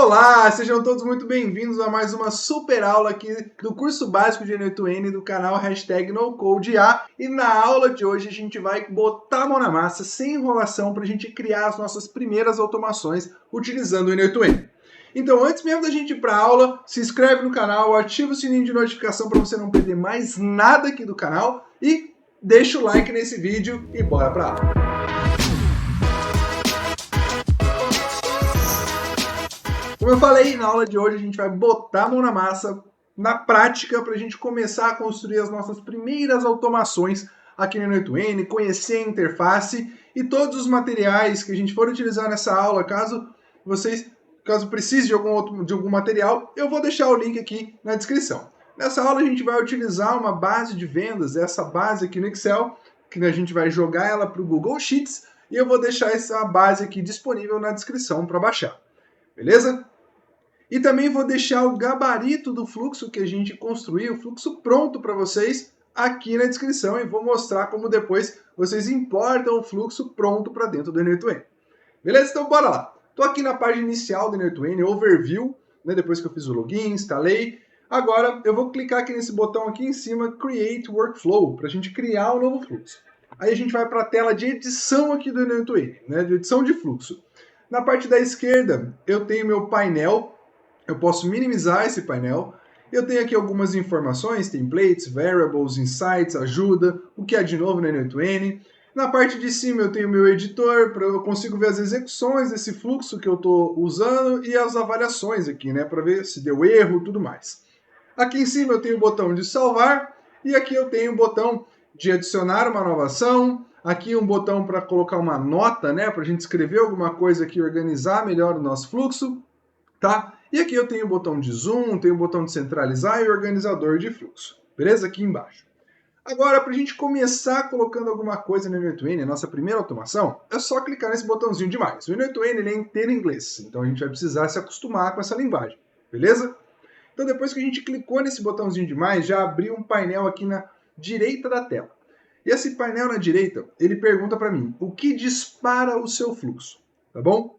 Olá, sejam todos muito bem-vindos a mais uma super aula aqui do curso básico de N8N do canal #NoCodeA. E na aula de hoje a gente vai botar a mão na massa, sem enrolação, para a gente criar as nossas primeiras automações utilizando o N8N. Então, antes mesmo da gente ir para a aula, se inscreve no canal, ativa o sininho de notificação para você não perder mais nada aqui do canal e deixa o like nesse vídeo e bora para a aula. Como eu falei, na aula de hoje a gente vai botar a mão na massa, na prática, para a gente começar a construir as nossas primeiras automações aqui no N8N, conhecer a interface e todos os materiais que a gente for utilizar nessa aula, caso precise de algum material, eu vou deixar o link aqui na descrição. Nessa aula a gente vai utilizar uma base de vendas, essa base aqui no Excel, que a gente vai jogar ela para o Google Sheets, e eu vou deixar essa base aqui disponível na descrição para baixar. Beleza? E também vou deixar o gabarito do fluxo que a gente construiu, o fluxo pronto para vocês, aqui na descrição, e vou mostrar como depois vocês importam o fluxo pronto para dentro do N8N. Beleza? Então bora lá. Estou aqui na página inicial do N8N, Overview, né, depois que eu fiz o login, instalei. Agora eu vou clicar aqui nesse botão aqui em cima, Create Workflow, para a gente criar um novo fluxo. Aí a gente vai para a tela de edição aqui do N8N, né, de edição de fluxo. Na parte da esquerda eu tenho meu painel. Eu posso minimizar esse painel. Eu tenho aqui algumas informações, templates, variables, insights, ajuda, o que é de novo no N8N. Na parte de cima eu tenho meu editor, eu consigo ver as execuções desse fluxo que eu estou usando e as avaliações aqui, né, para ver se deu erro e tudo mais. Aqui em cima eu tenho o botão de salvar e aqui eu tenho o botão de adicionar uma nova ação. Aqui um botão para colocar uma nota, né, para a gente escrever alguma coisa aqui, organizar melhor o nosso fluxo, tá? E aqui eu tenho o botão de zoom, tenho o botão de centralizar e organizador de fluxo. Beleza? Aqui embaixo. Agora, para a gente começar colocando alguma coisa no N8N, a nossa primeira automação, é só clicar nesse botãozinho de mais. O N8N ele é inteiro em inglês, então a gente vai precisar se acostumar com essa linguagem. Beleza? Então depois que a gente clicou nesse botãozinho de mais, já abriu um painel aqui na direita da tela. E esse painel na direita, ele pergunta para mim, o que dispara o seu fluxo? Tá bom?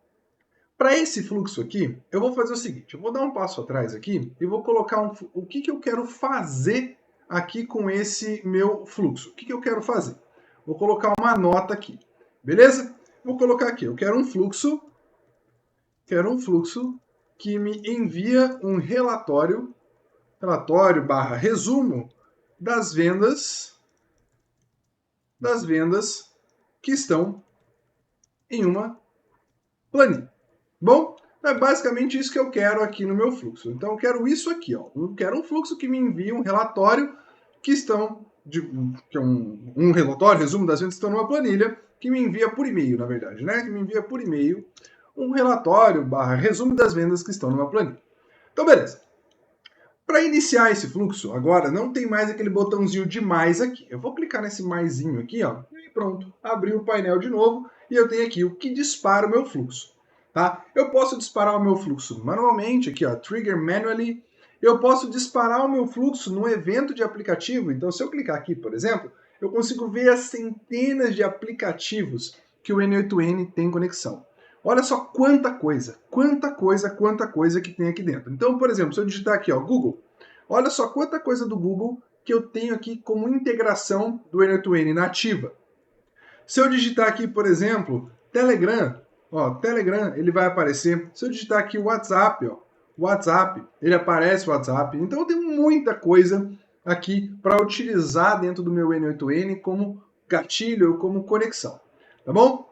Para esse fluxo aqui, eu vou fazer o seguinte, eu vou dar um passo atrás aqui e vou colocar o que eu quero fazer aqui com esse meu fluxo. O que eu quero fazer? Vou colocar uma nota aqui, beleza? Vou colocar aqui, eu quero um fluxo que me envia um relatório / resumo das vendas que estão em uma planilha. Bom, é basicamente isso que eu quero aqui no meu fluxo. Então eu quero isso aqui, ó. Eu quero um fluxo que me envie um relatório que é um relatório, resumo das vendas que estão numa planilha, que me envia por e-mail, na verdade, né? Que me envia por e-mail um relatório / resumo das vendas que estão numa planilha. Então, beleza. Para iniciar esse fluxo, agora não tem mais aquele botãozinho de mais aqui. Eu vou clicar nesse maisinho aqui, ó, e pronto. Abriu o painel de novo e eu tenho aqui o que dispara o meu fluxo. Tá? Eu posso disparar o meu fluxo manualmente, aqui ó, Trigger Manually. Eu posso disparar o meu fluxo num evento de aplicativo. Então, se eu clicar aqui, por exemplo, eu consigo ver as centenas de aplicativos que o N8N tem conexão. Olha só quanta coisa que tem aqui dentro. Então, por exemplo, se eu digitar aqui, ó, Google, olha só quanta coisa do Google que eu tenho aqui como integração do N8N nativa. Se eu digitar aqui, por exemplo, Telegram, ó, Telegram, ele vai aparecer. Se eu digitar aqui WhatsApp, ó, WhatsApp, ele aparece o WhatsApp. Então eu tenho muita coisa aqui para utilizar dentro do meu N8N como gatilho, como conexão. Tá bom?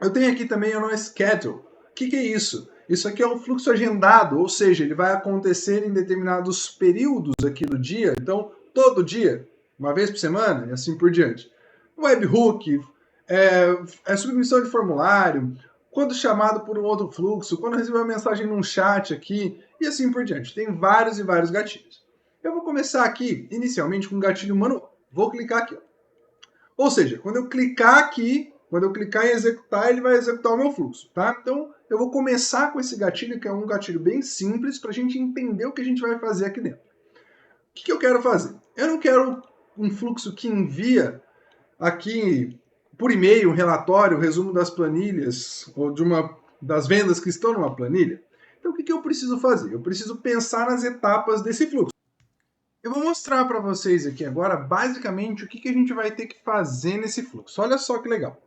Eu tenho aqui também o schedule. O que é isso? Isso aqui é um fluxo agendado, ou seja, ele vai acontecer em determinados períodos aqui do dia. Então, todo dia, uma vez por semana e assim por diante. Webhook, submissão de formulário, quando chamado por um outro fluxo, quando recebo uma mensagem num chat aqui, e assim por diante. Tem vários e vários gatilhos. Eu vou começar aqui, inicialmente, com um gatilho manual. Vou clicar aqui. Ó. Ou seja, quando eu clicar em executar, ele vai executar o meu fluxo. Tá? Então, eu vou começar com esse gatilho, que é um gatilho bem simples, para a gente entender o que a gente vai fazer aqui dentro. O que eu quero fazer? Eu não quero um fluxo que envia aqui por e-mail um relatório, um resumo das planilhas, ou das vendas que estão numa planilha. Então o que eu preciso fazer? Eu preciso pensar nas etapas desse fluxo. Eu vou mostrar para vocês aqui agora, basicamente, o que a gente vai ter que fazer nesse fluxo. Olha só que legal.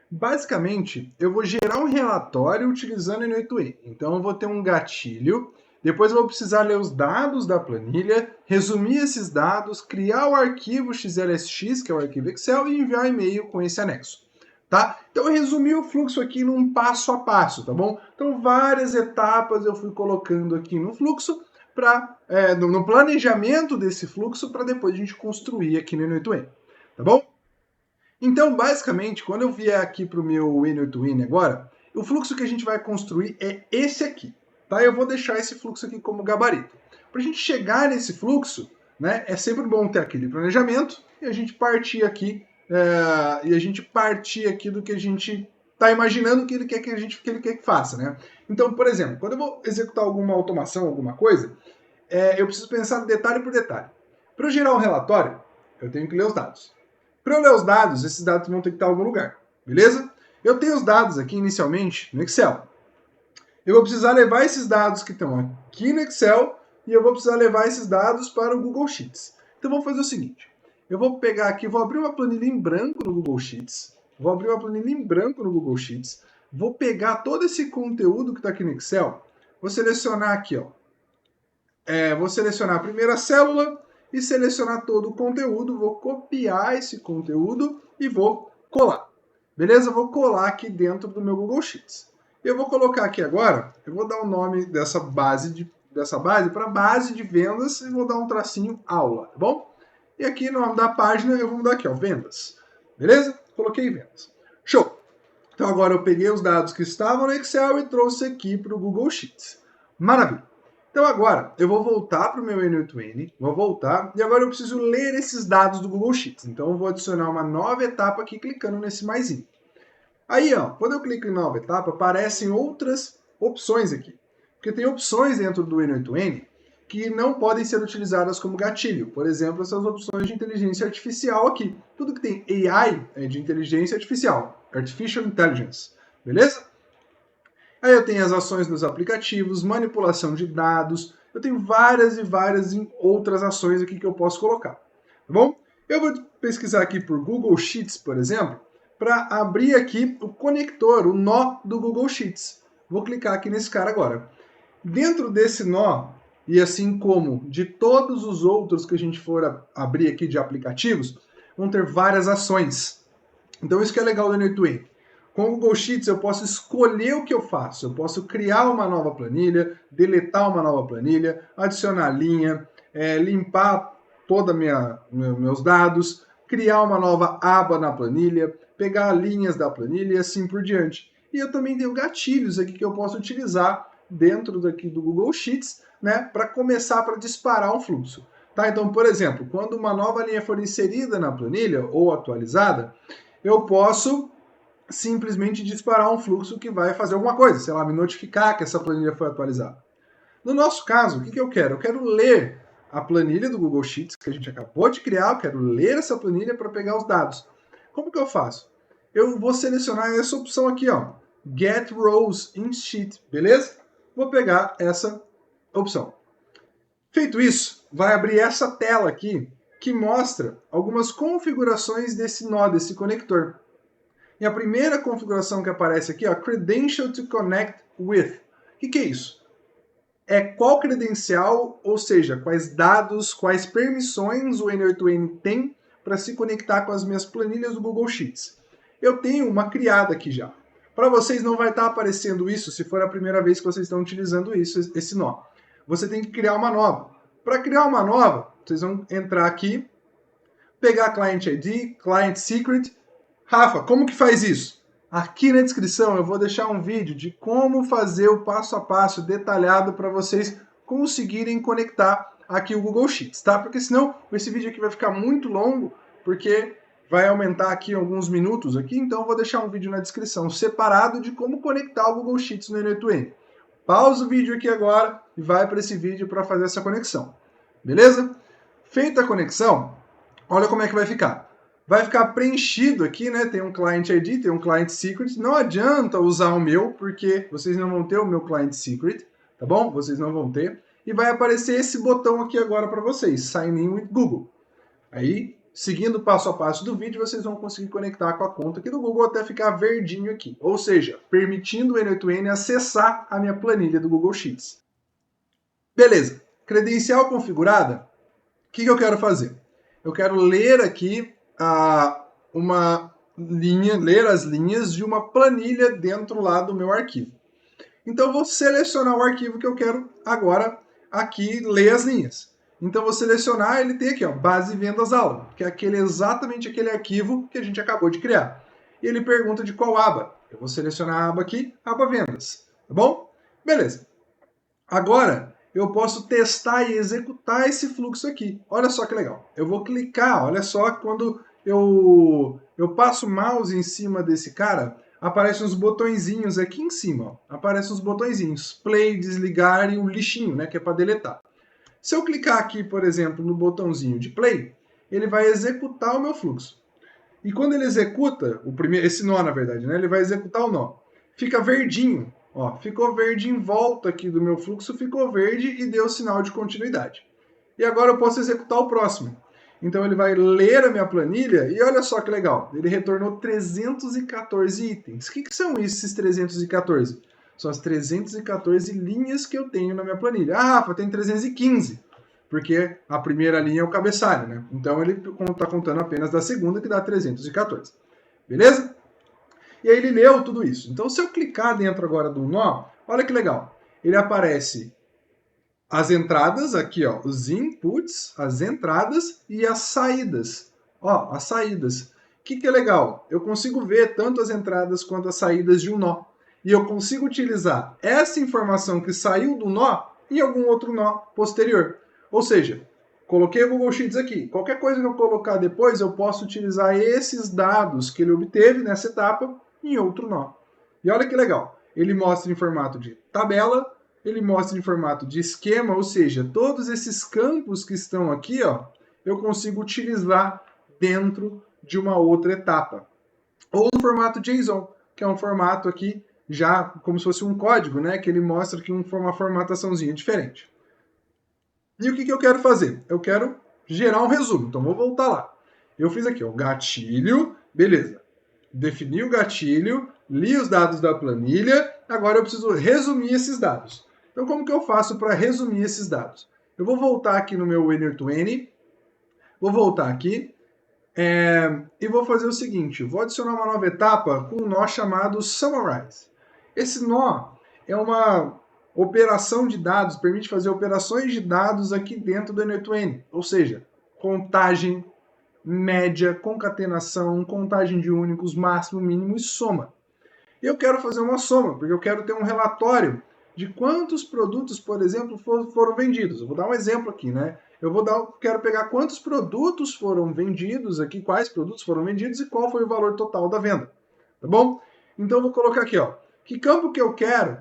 Basicamente, eu vou gerar um relatório utilizando o N8N. Então, eu vou ter um gatilho, depois eu vou precisar ler os dados da planilha, resumir esses dados, criar o arquivo XLSX, que é o arquivo Excel, e enviar e-mail com esse anexo. Tá? Então, eu resumi o fluxo aqui num passo a passo, tá bom? Então, várias etapas eu fui colocando aqui no fluxo, no planejamento desse fluxo, para depois a gente construir aqui no N8N, tá bom? Então, basicamente, quando eu vier aqui para o meu N8N agora, o fluxo que a gente vai construir é esse aqui, tá? Eu vou deixar esse fluxo aqui como gabarito. Para a gente chegar nesse fluxo, né, é sempre bom ter aquele planejamento e a gente partir aqui do que a gente está imaginando que ele quer que ele quer que faça, né? Então, por exemplo, quando eu vou executar alguma automação, alguma coisa, eu preciso pensar detalhe por detalhe. Para eu gerar um relatório, eu tenho que ler os dados. Para eu ler os dados, esses dados vão ter que estar em algum lugar, beleza? Eu tenho os dados aqui inicialmente no Excel. Eu vou precisar levar esses dados que estão aqui no Excel e eu vou precisar levar esses dados para o Google Sheets. Então vamos fazer o seguinte, eu vou pegar aqui, vou abrir uma planilha em branco no Google Sheets, vou pegar todo esse conteúdo que está aqui no Excel, vou selecionar aqui, ó, vou selecionar a primeira célula e selecionar todo o conteúdo, vou copiar esse conteúdo e vou colar. Beleza? Vou colar aqui dentro do meu Google Sheets. Eu vou colocar aqui agora, eu vou dar o nome dessa base para base de vendas e vou dar um tracinho aula, tá bom? E aqui no nome da página eu vou mudar aqui, ó, vendas. Beleza? Coloquei vendas. Show! Então agora eu peguei os dados que estavam no Excel e trouxe aqui para o Google Sheets. Maravilha! Então agora eu vou voltar para o meu N8N, e agora eu preciso ler esses dados do Google Sheets. Então eu vou adicionar uma nova etapa aqui clicando nesse maisinho. Aí, ó, quando eu clico em nova etapa, aparecem outras opções aqui. Porque tem opções dentro do N8N que não podem ser utilizadas como gatilho. Por exemplo, essas opções de inteligência artificial aqui. Tudo que tem AI é de inteligência artificial, Artificial Intelligence, beleza? Aí eu tenho as ações dos aplicativos, manipulação de dados, eu tenho várias e várias outras ações aqui que eu posso colocar, tá bom? Eu vou pesquisar aqui por Google Sheets, por exemplo, para abrir aqui o conector, o nó do Google Sheets. Vou clicar aqui nesse cara agora. Dentro desse nó, e assim como de todos os outros que a gente for abrir aqui de aplicativos, vão ter várias ações. Então isso que é legal do N8N. Com o Google Sheets eu posso escolher o que eu faço. Eu posso criar uma nova planilha, deletar uma nova planilha, adicionar linha, limpar todos meus dados, criar uma nova aba na planilha, pegar linhas da planilha e assim por diante. E eu também tenho gatilhos aqui que eu posso utilizar dentro daqui do Google Sheets, né, para começar, para disparar um fluxo. Tá? Então, por exemplo, quando uma nova linha for inserida na planilha ou atualizada, eu posso simplesmente disparar um fluxo que vai fazer alguma coisa, sei lá, me notificar que essa planilha foi atualizada. No nosso caso, o que eu quero? Eu quero ler a planilha do Google Sheets que a gente acabou de criar, eu quero ler essa planilha para pegar os dados. Como que eu faço? Eu vou selecionar essa opção aqui, ó, Get Rows in Sheet, beleza? Vou pegar essa opção. Feito isso, vai abrir essa tela aqui que mostra algumas configurações desse nó, desse conector. E a primeira configuração que aparece aqui, ó, Credential to Connect with. O que é isso? É qual credencial, ou seja, quais dados, quais permissões o N8N tem para se conectar com as minhas planilhas do Google Sheets. Eu tenho uma criada aqui já. Para vocês não vai estar aparecendo isso se for a primeira vez que vocês estão utilizando esse nó. Você tem que criar uma nova. Para criar uma nova, vocês vão entrar aqui, pegar Client ID, Client Secret. Rafa, como que faz isso? Aqui na descrição eu vou deixar um vídeo de como fazer o passo a passo detalhado para vocês conseguirem conectar aqui o Google Sheets, tá? Porque senão esse vídeo aqui vai ficar muito longo, porque vai aumentar aqui alguns minutos aqui, então eu vou deixar um vídeo na descrição separado de como conectar o Google Sheets no N8N. Pausa o vídeo aqui agora e vai para esse vídeo para fazer essa conexão. Beleza? Feita a conexão, olha como é que vai ficar. Vai ficar preenchido aqui, né? Tem um Client ID, tem um Client Secret. Não adianta usar o meu, porque vocês não vão ter o meu Client Secret, tá bom? Vocês não vão ter. E vai aparecer esse botão aqui agora para vocês, Sign in with Google. Aí, seguindo o passo a passo do vídeo, vocês vão conseguir conectar com a conta aqui do Google até ficar verdinho aqui. Ou seja, permitindo o N8N acessar a minha planilha do Google Sheets. Beleza. Credencial configurada. O que eu quero fazer? Eu quero ler aqui uma linha, ler as linhas de uma planilha dentro lá do meu arquivo. Então, eu vou selecionar o arquivo que eu quero agora aqui ler as linhas. Então, vou selecionar, ele tem aqui, ó, base vendas aula, que é exatamente aquele arquivo que a gente acabou de criar. E ele pergunta de qual aba. Eu vou selecionar a aba aqui, aba vendas, tá bom? Beleza. Agora, eu posso testar e executar esse fluxo aqui. Olha só que legal. Eu vou clicar, olha só, quando eu passo o mouse em cima desse cara, aparecem uns botõezinhos aqui em cima. Ó. Aparecem uns botõezinhos, play, desligar e o lixinho, né, que é para deletar. Se eu clicar aqui, por exemplo, no botãozinho de play, ele vai executar o meu fluxo. E quando ele executa, esse nó na verdade, né, ele vai executar o nó. Fica verdinho. Ó, ficou verde em volta aqui do meu fluxo, ficou verde e deu sinal de continuidade. E agora eu posso executar o próximo. Então ele vai ler a minha planilha e olha só que legal, ele retornou 314 itens. O que são esses 314? São as 314 linhas que eu tenho na minha planilha. Ah, Rafa, tem 315, porque a primeira linha é o cabeçalho, né? Então ele está contando apenas da segunda, que dá 314. Beleza? E aí ele leu tudo isso. Então, se eu clicar dentro agora do nó, olha que legal. Ele aparece as entradas aqui, ó, os inputs, as entradas e as saídas. Ó, as saídas. O que é legal? Eu consigo ver tanto as entradas quanto as saídas de um nó. E eu consigo utilizar essa informação que saiu do nó em algum outro nó posterior. Ou seja, coloquei o Google Sheets aqui. Qualquer coisa que eu colocar depois, eu posso utilizar esses dados que ele obteve nessa etapa em outro nó. E olha que legal. Ele mostra em formato de tabela, ele mostra em formato de esquema, ou seja, todos esses campos que estão aqui, ó, eu consigo utilizar dentro de uma outra etapa. Ou no formato JSON, que é um formato aqui já como se fosse um código, né, que ele mostra aqui uma formataçãozinha diferente. E o que eu quero fazer? Eu quero gerar um resumo, então vou voltar lá. Eu fiz aqui, ó, gatilho, beleza. Defini o gatilho, li os dados da planilha, agora eu preciso resumir esses dados. Então, como que eu faço para resumir esses dados? Eu vou voltar aqui no meu N8N, vou voltar aqui e vou fazer o seguinte, vou adicionar uma nova etapa com um nó chamado Summarize. Esse nó é uma operação de dados, permite fazer operações de dados aqui dentro do N8N, ou seja, contagem, média, concatenação, contagem de únicos, máximo, mínimo e soma. Eu quero fazer uma soma, porque eu quero ter um relatório de quantos produtos, por exemplo, foram vendidos. Eu vou dar um exemplo aqui, né? Quero pegar quantos produtos foram vendidos aqui, quais produtos foram vendidos e qual foi o valor total da venda. Tá bom? Então eu vou colocar aqui, ó, que campo que eu quero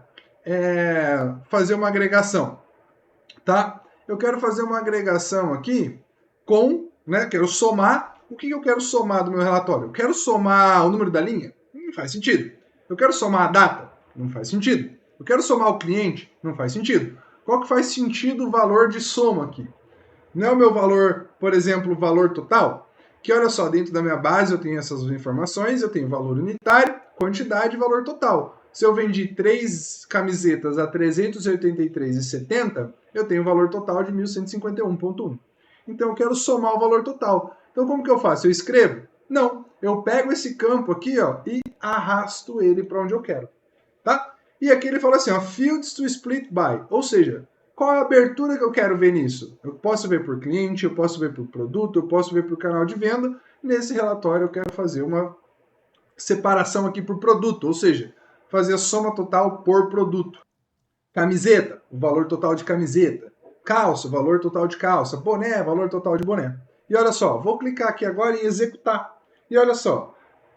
fazer uma agregação, tá? Eu quero fazer uma agregação aqui com, né, quero somar. O que eu quero somar do meu relatório? Eu quero somar o número da linha? Não faz sentido. Eu quero somar a data? Não faz sentido. Eu quero somar o cliente? Não faz sentido. Qual que faz sentido o valor de soma aqui? Não é o meu valor, por exemplo, o valor total? Que olha só, dentro da minha base eu tenho essas informações, eu tenho valor unitário, quantidade e valor total. Se eu vendi 3 camisetas a R$ 383,70, eu tenho um valor total de 1.151,1. Então eu quero somar o valor total. Então como que eu faço? Eu escrevo? Não. Eu pego esse campo aqui, ó, e arrasto ele para onde eu quero. Tá? E aqui ele fala assim, ó, fields to split by. Ou seja, qual é a abertura que eu quero ver nisso? Eu posso ver por cliente, eu posso ver por produto, eu posso ver por canal de venda. Nesse relatório eu quero fazer uma separação aqui por produto, ou seja, fazer a soma total por produto. Camiseta, o valor total de camiseta. Calça, valor total de calça. Boné, valor total de boné. E olha só, vou clicar aqui agora em executar. E olha só,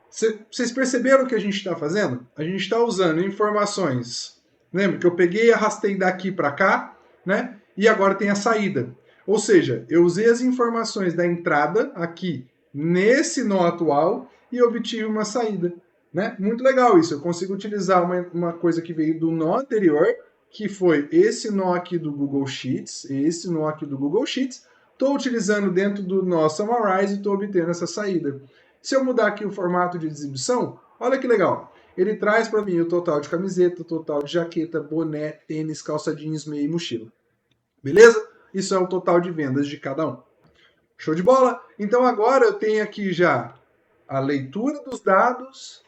vocês perceberam o que a gente está fazendo? A gente está usando informações. Lembra que eu peguei e arrastei daqui para cá, né? E agora tem a saída. Ou seja, eu usei as informações da entrada aqui nesse nó atual e obtive uma saída. Né? Muito legal isso. Eu consigo utilizar uma coisa que veio do nó anterior que foi esse nó aqui do Google Sheets, esse nó aqui do Google Sheets, estou utilizando dentro do nó Summarize e estou obtendo essa saída. Se eu mudar aqui o formato de exibição, olha que legal. Ele traz para mim o total de camiseta, o total de jaqueta, boné, tênis, calça jeans, meia e mochila. Beleza? Isso é o total de vendas de cada um. Show de bola? Então agora eu tenho aqui já a leitura dos dados,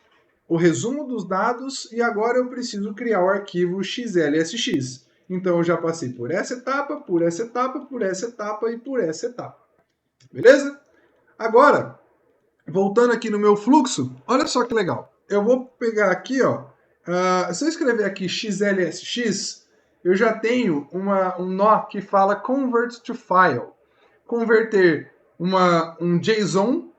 o resumo dos dados e agora eu preciso criar o arquivo XLSX. Então eu já passei por essa etapa, por essa etapa, por essa etapa e por essa etapa. Beleza? Agora, voltando aqui no meu fluxo, olha só que legal. Eu vou pegar aqui, ó, se eu escrever aqui XLSX, eu já tenho um nó que fala Convert to File. Converter um JSON,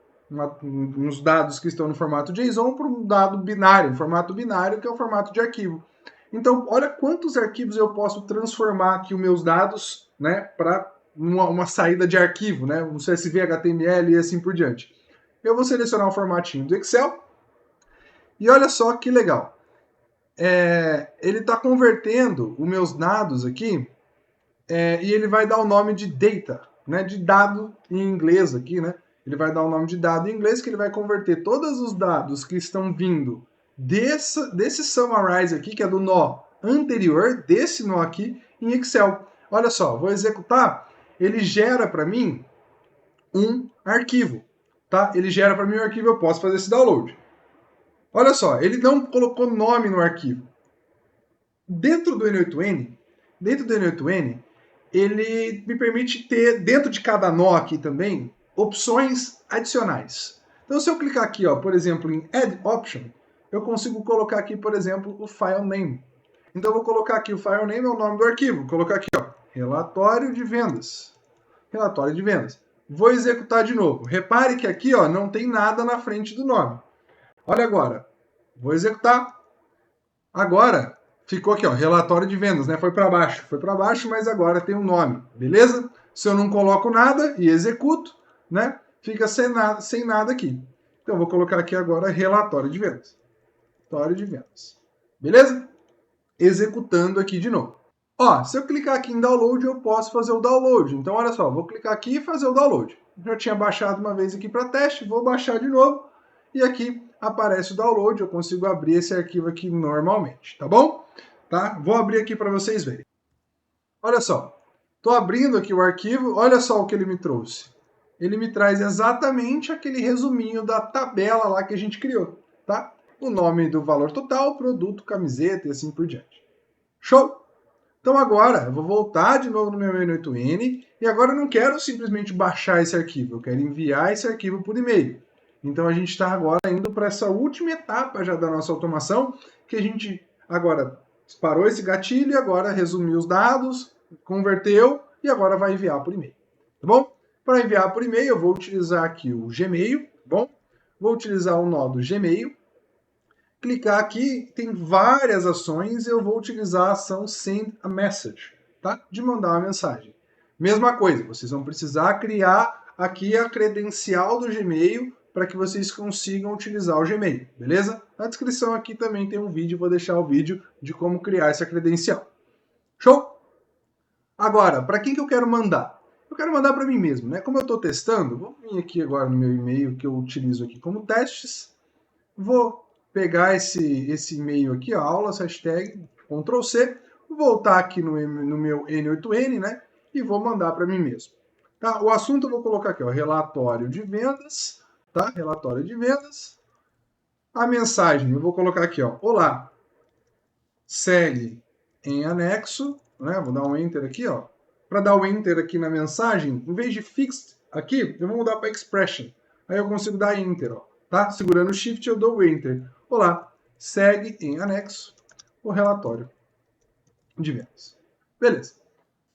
uns dados que estão no formato JSON, para um dado binário, um formato binário que é o formato de arquivo. Então, olha quantos arquivos eu posso transformar aqui os meus dados, né, para uma saída de arquivo, né, um CSV, HTML e assim por diante. Eu vou selecionar o formatinho do Excel e olha só que legal. Ele está convertendo os meus dados aqui e ele vai dar o nome de data, né, de dado em inglês aqui, né? Ele vai dar o nome de dado em inglês que ele vai converter todos os dados que estão vindo desse summarize aqui, que é do nó anterior, desse nó aqui, em Excel. Olha só, vou executar, ele gera para mim um arquivo, tá? Ele gera para mim um arquivo, eu posso fazer esse download. Olha só, ele não colocou nome no arquivo. Dentro do N8N, ele me permite ter, dentro de cada nó aqui também, opções adicionais. Então, se eu clicar aqui, ó, por exemplo, em Add Option, eu consigo colocar aqui, por exemplo, o File Name. Então, eu vou colocar aqui o File Name, é o nome do arquivo. Vou colocar aqui, ó, Relatório de Vendas. Relatório de Vendas. Vou executar de novo. Repare que aqui, ó, não tem nada na frente do nome. Olha agora. Vou executar. Agora, ficou aqui, ó, relatório de vendas, né? Foi para baixo, mas agora tem um nome, beleza? Se eu não coloco nada e executo, né? Fica sem nada aqui. Então, eu vou colocar aqui agora relatório de vendas. Relatório de vendas. Beleza? Executando aqui de novo. Ó, se eu clicar aqui em download, eu posso fazer o download. Então, olha só, vou clicar aqui e fazer o download. Já tinha baixado uma vez aqui para teste, vou baixar de novo. E aqui aparece o download, eu consigo abrir esse arquivo aqui normalmente, tá bom? Tá? Vou abrir aqui para vocês verem. Olha só, estou abrindo aqui o arquivo, olha só o que ele me trouxe. Ele me traz exatamente aquele resuminho da tabela lá que a gente criou, tá? O nome do valor total, produto, camiseta e assim por diante. Show? Então agora, eu vou voltar de novo no meu N8N e agora eu não quero simplesmente baixar esse arquivo, eu quero enviar esse arquivo por e-mail. Então a gente está agora indo para essa última etapa já da nossa automação, que a gente agora parou esse gatilho e agora resumiu os dados, converteu e agora vai enviar por e-mail. Tá bom? Para enviar por e-mail eu vou utilizar aqui o Gmail, tá bom? Vou utilizar o nó do Gmail. Clicar aqui, tem várias ações, eu vou utilizar a ação Send a Message, tá? De mandar uma mensagem. Mesma coisa, vocês vão precisar criar aqui a credencial do Gmail para que vocês consigam utilizar o Gmail, beleza? Na descrição aqui também tem um vídeo, vou deixar o vídeo de como criar essa credencial. Show? Agora, para quem que eu quero mandar? Eu quero mandar para mim mesmo, né? Como eu estou testando, vou vir aqui agora no meu e-mail que eu utilizo aqui como testes, vou pegar esse e-mail aqui, ó, aulas, hashtag, Ctrl+C, voltar aqui no meu N8N, né? E vou mandar para mim mesmo. Tá? O assunto eu vou colocar aqui, ó, relatório de vendas, tá? Relatório de vendas. A mensagem, eu vou colocar aqui, ó, olá, segue em anexo, né? Vou dar um Enter aqui, ó. Para dar o Enter aqui na mensagem, em vez de fixed aqui, eu vou mudar para expression. Aí eu consigo dar Enter, ó. Tá? Segurando o Shift eu dou o Enter. Olá, segue em anexo o relatório de vendas. Beleza.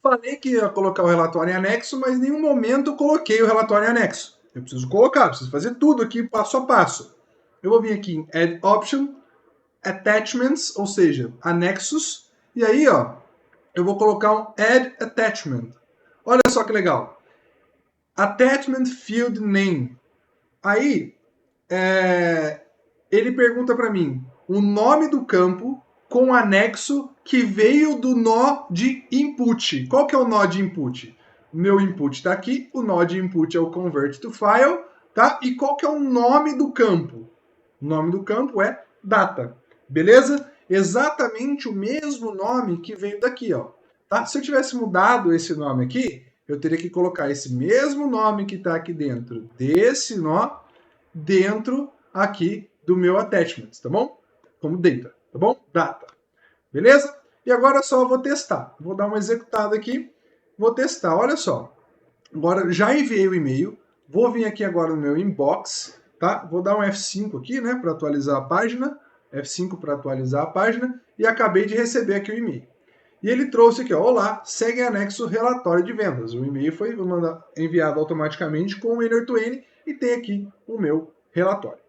Falei que ia colocar o relatório em anexo, mas em nenhum momento eu coloquei o relatório em anexo. Eu preciso colocar, preciso fazer tudo aqui passo a passo. Eu vou vir aqui em Add Option, Attachments, ou seja, anexos, e aí, ó, eu vou colocar um Add Attachment. Olha só que legal. Attachment Field Name. Aí, ele pergunta para mim o nome do campo com anexo que veio do nó de input. Qual que é o nó de input? O meu input está aqui, o nó de input é o convert to file, tá? E qual que é o nome do campo? O nome do campo é data, beleza? Exatamente o mesmo nome que veio daqui, ó. Tá? Se eu tivesse mudado esse nome aqui, eu teria que colocar esse mesmo nome que está aqui dentro desse nó, dentro aqui do meu attachment, tá bom? Como data, tá bom? Data. Beleza? E agora só eu vou testar. Vou dar uma executada aqui, vou testar. Olha só. Agora já enviei o e-mail, vou vir aqui agora no meu inbox, tá? Vou dar um F5 aqui, né, para atualizar a página. F5 para atualizar a página e acabei de receber aqui o e-mail. E ele trouxe aqui, ó, olá, segue anexo relatório de vendas. O e-mail foi enviado automaticamente com o N8N e tem aqui o meu relatório.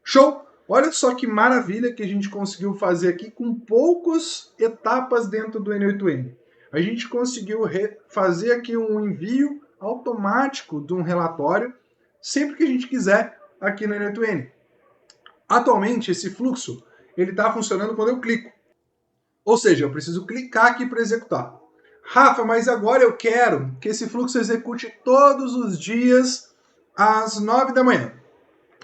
Show? Olha só que maravilha que a gente conseguiu fazer aqui com poucas etapas dentro do N8N. A gente conseguiu fazer aqui um envio automático de um relatório sempre que a gente quiser aqui no N8N. Atualmente, esse fluxo ele está funcionando quando eu clico. Ou seja, eu preciso clicar aqui para executar. Rafa, mas agora eu quero que esse fluxo execute todos os dias às 9 da manhã.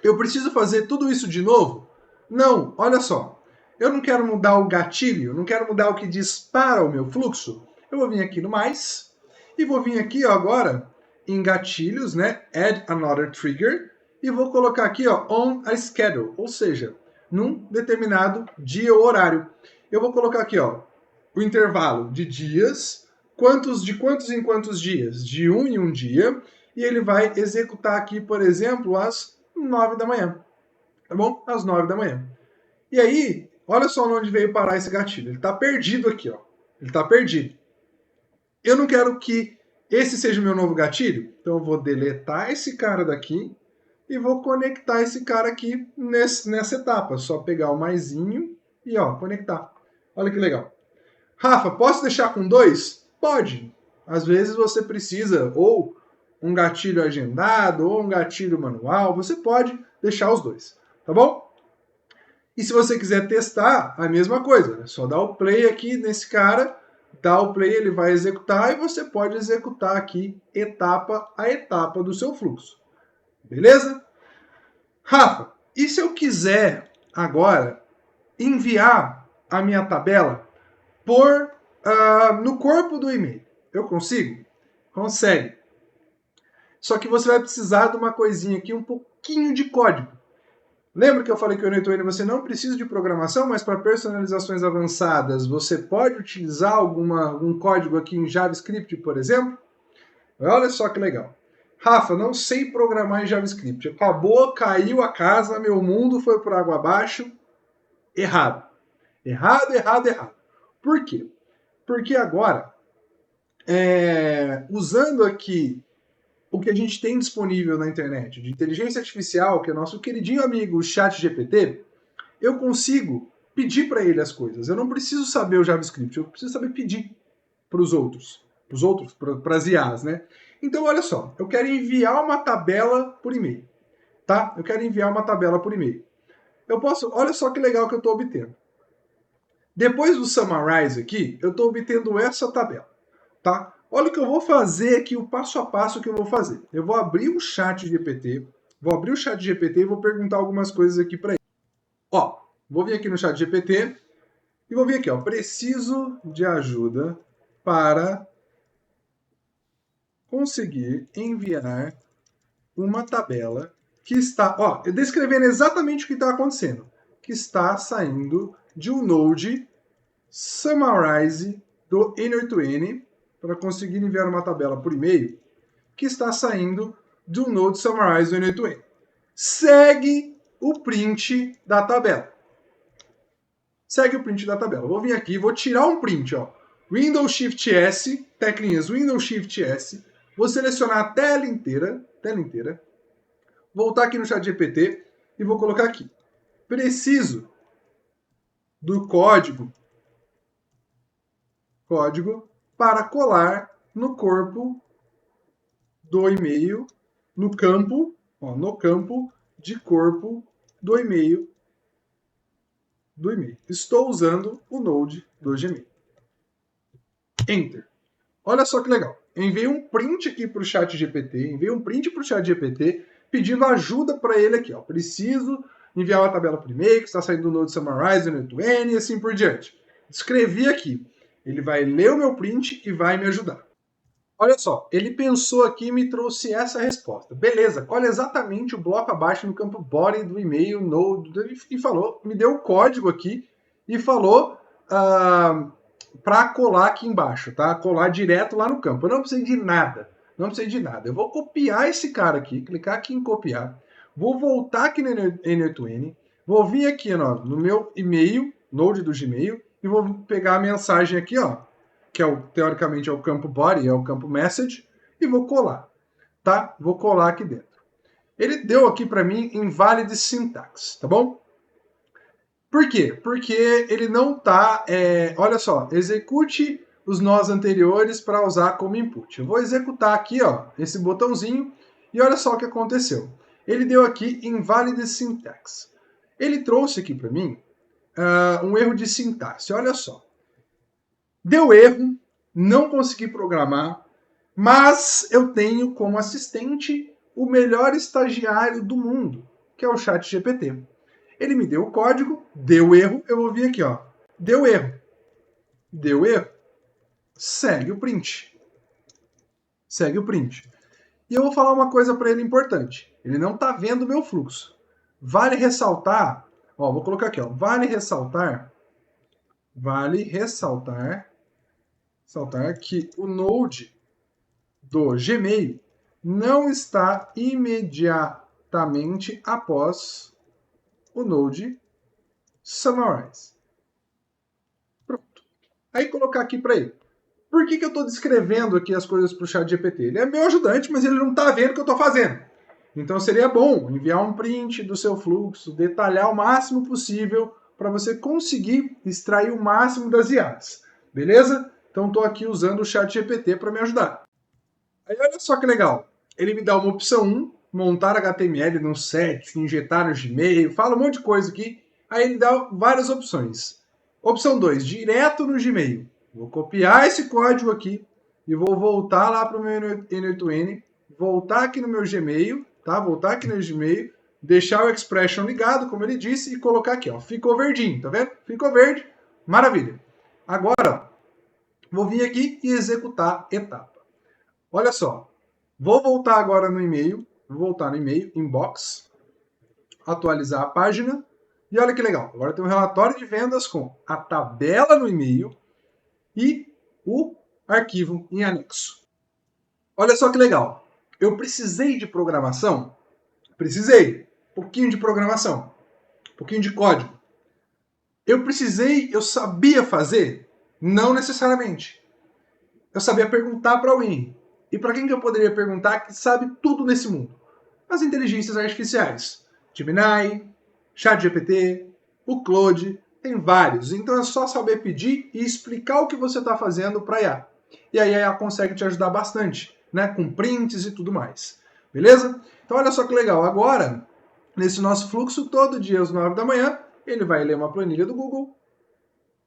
Eu preciso fazer tudo isso de novo? Não, olha só. Eu não quero mudar o gatilho, não quero mudar o que dispara o meu fluxo. Eu vou vir aqui no mais e vou vir aqui ó, agora em gatilhos, né? Add another trigger e vou colocar aqui ó, on a schedule, ou seja, num determinado dia ou horário. Eu vou colocar aqui ó, o intervalo de dias, de quantos em quantos dias? De um em um dia, e ele vai executar aqui, por exemplo, às 9 da manhã. Tá bom? Às 9 da manhã. E aí, olha só onde veio parar esse gatilho. Ele está perdido aqui, ó. Ele está perdido. Eu não quero que esse seja o meu novo gatilho, então eu vou deletar esse cara daqui e vou conectar esse cara aqui nessa etapa. Só pegar o maisinho e ó, conectar. Olha que legal. Rafa, posso deixar com 2? Pode. Às vezes você precisa ou um gatilho agendado ou um gatilho manual. Você pode deixar os 2, tá bom? E se você quiser testar, a mesma coisa. É só dar o play aqui nesse cara, dá o play, ele vai executar e você pode executar aqui etapa a etapa do seu fluxo. Beleza? Rafa, e se eu quiser agora enviar a minha tabela no corpo do e-mail? Eu consigo? Consegue. Só que você vai precisar de uma coisinha aqui, um pouquinho de código. Lembra que eu falei que o N8N você não precisa de programação, mas para personalizações avançadas você pode utilizar algum código aqui em JavaScript, por exemplo? Olha só que legal. Rafa, não sei programar em JavaScript. Acabou, caiu a casa, meu mundo foi por água abaixo. Errado. Errado, errado, errado. Por quê? Porque agora, usando aqui o que a gente tem disponível na internet de inteligência artificial, que é o nosso queridinho amigo ChatGPT, eu consigo pedir para ele as coisas. Eu não preciso saber o JavaScript, eu preciso saber pedir para os outros, para as IAs, né? Então, olha só, eu quero enviar uma tabela por e-mail, tá? Eu quero enviar uma tabela por e-mail. Olha só que legal que eu estou obtendo. Depois do summarize aqui, eu estou obtendo essa tabela, tá? Olha o que eu vou fazer aqui, o passo a passo que eu vou fazer. Eu vou abrir o ChatGPT, e vou perguntar algumas coisas aqui para ele. Ó, vou vir aqui no ChatGPT e vou vir aqui, ó, preciso de ajuda para conseguir enviar uma tabela que está, ó, descrevendo exatamente o que está acontecendo, que está saindo de um Node Summarize do N8N para conseguir enviar uma tabela por e-mail que está saindo do Node Summarize do N8N. Segue o print da tabela. Segue o print da tabela. Vou vir aqui, vou tirar um print, ó. Windows Shift S, teclinhas Windows Shift S. Vou selecionar a tela inteira. Voltar aqui no ChatGPT e vou colocar aqui. Preciso do código para colar no corpo do e-mail, no campo de corpo do e-mail do e-mail. Estou usando o Node do Gmail. Enter. Olha só que legal. Enviei um print aqui para o ChatGPT, pedindo ajuda para ele aqui. Ó. Preciso enviar uma tabela por e-mail que está saindo do Node Summarize, do Node e assim por diante. Escrevi aqui. Ele vai ler o meu print e vai me ajudar. Olha só, ele pensou aqui e me trouxe essa resposta. Beleza, olha exatamente o bloco abaixo no campo body do e-mail, Node, e falou, me deu o código aqui e falou para colar aqui embaixo, tá? Colar direto lá no campo. Eu não precisei de nada, Eu vou copiar esse cara aqui, clicar aqui em copiar, vou voltar aqui no N8N, vou vir aqui ó, no meu e-mail, Node do Gmail, e vou pegar a mensagem aqui, ó, que teoricamente é o campo body, é o campo message, e vou colar, tá? Vou colar aqui dentro. Ele deu aqui para mim invalid syntax, tá bom? Por quê? Porque ele não tá, olha só, execute os nós anteriores para usar como input. Eu vou executar aqui, ó, esse botãozinho, e olha só o que aconteceu. Ele deu aqui invalid syntax. Ele trouxe aqui para mim um erro de sintaxe, olha só. Deu erro, não consegui programar, mas eu tenho como assistente o melhor estagiário do mundo, que é o ChatGPT. Ele me deu o código, deu erro, eu vou vir aqui, ó. Deu erro. Deu erro. Segue o print. Segue o print. E eu vou falar uma coisa para ele importante. Ele não está vendo o meu fluxo. Vale ressaltar, ó, vou colocar aqui, ó. Vale ressaltar que o Node do Gmail não está imediatamente após o Node Summarize. Pronto. Aí colocar aqui para ele. Por que eu estou descrevendo aqui as coisas para o ChatGPT? Ele é meu ajudante, mas ele não está vendo o que eu estou fazendo. Então seria bom enviar um print do seu fluxo, detalhar o máximo possível para você conseguir extrair o máximo das IAs. Beleza? Então estou aqui usando o ChatGPT para me ajudar. Aí olha só que legal. Ele me dá uma opção 1, montar HTML no set, injetar no Gmail, fala um monte de coisa aqui. Aí ele dá várias opções. Opção 2, direto no Gmail. Vou copiar esse código aqui e vou voltar lá para o meu N8N, voltar aqui no meu Gmail, tá? Voltar aqui no Gmail, deixar o expression ligado, como ele disse, e colocar aqui, ó. Ficou verdinho, tá vendo? Ficou verde, maravilha. Agora, vou vir aqui e executar etapa. Olha só, vou voltar agora no e-mail, inbox, atualizar a página, e olha que legal, agora tem um relatório de vendas com a tabela no e-mail e o arquivo em anexo. Olha só que legal, eu precisei de programação? Precisei, um pouquinho de programação, um pouquinho de código. Eu sabia fazer? Não necessariamente. Eu sabia perguntar para alguém. E para quem que eu poderia perguntar que sabe tudo nesse mundo? As inteligências artificiais. Gemini, ChatGPT, o Claude, tem vários. Então é só saber pedir e explicar o que você está fazendo para a IA. E aí a IA consegue te ajudar bastante, né? Com prints e tudo mais. Beleza? Então olha só que legal. Agora, nesse nosso fluxo, todo dia às 9 da manhã, ele vai ler uma planilha do Google,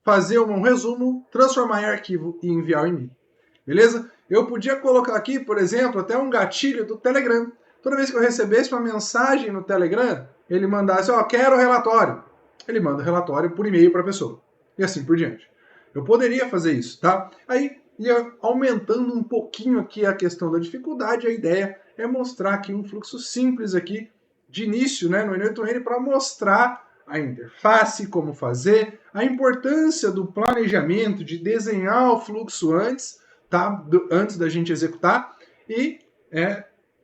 fazer um resumo, transformar em arquivo e enviar o e-mail. Beleza? Eu podia colocar aqui, por exemplo, até um gatilho do Telegram. Toda vez que eu recebesse uma mensagem no Telegram, ele mandasse, ó, quero o relatório. Ele manda o relatório por e-mail para a pessoa. E assim por diante. Eu poderia fazer isso, tá? Aí, ia aumentando um pouquinho aqui a questão da dificuldade, a ideia é mostrar aqui um fluxo simples aqui, de início, né, no N8N, para mostrar a interface, como fazer, a importância do planejamento, de desenhar o fluxo antes, tá? Antes da gente executar, e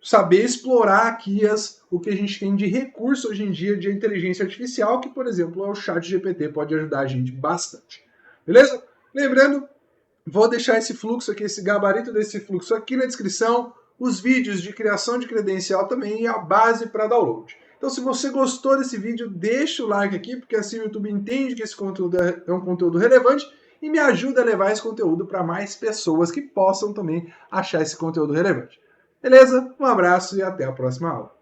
saber explorar aqui o que a gente tem de recurso hoje em dia de inteligência artificial, que, por exemplo, o ChatGPT pode ajudar a gente bastante. Beleza? Lembrando, vou deixar esse fluxo aqui, esse gabarito desse fluxo aqui na descrição, os vídeos de criação de credencial também e a base para download. Então, se você gostou desse vídeo, deixa o like aqui, porque assim o YouTube entende que esse conteúdo é um conteúdo relevante e me ajuda a levar esse conteúdo para mais pessoas que possam também achar esse conteúdo relevante. Beleza? Um abraço e até a próxima aula.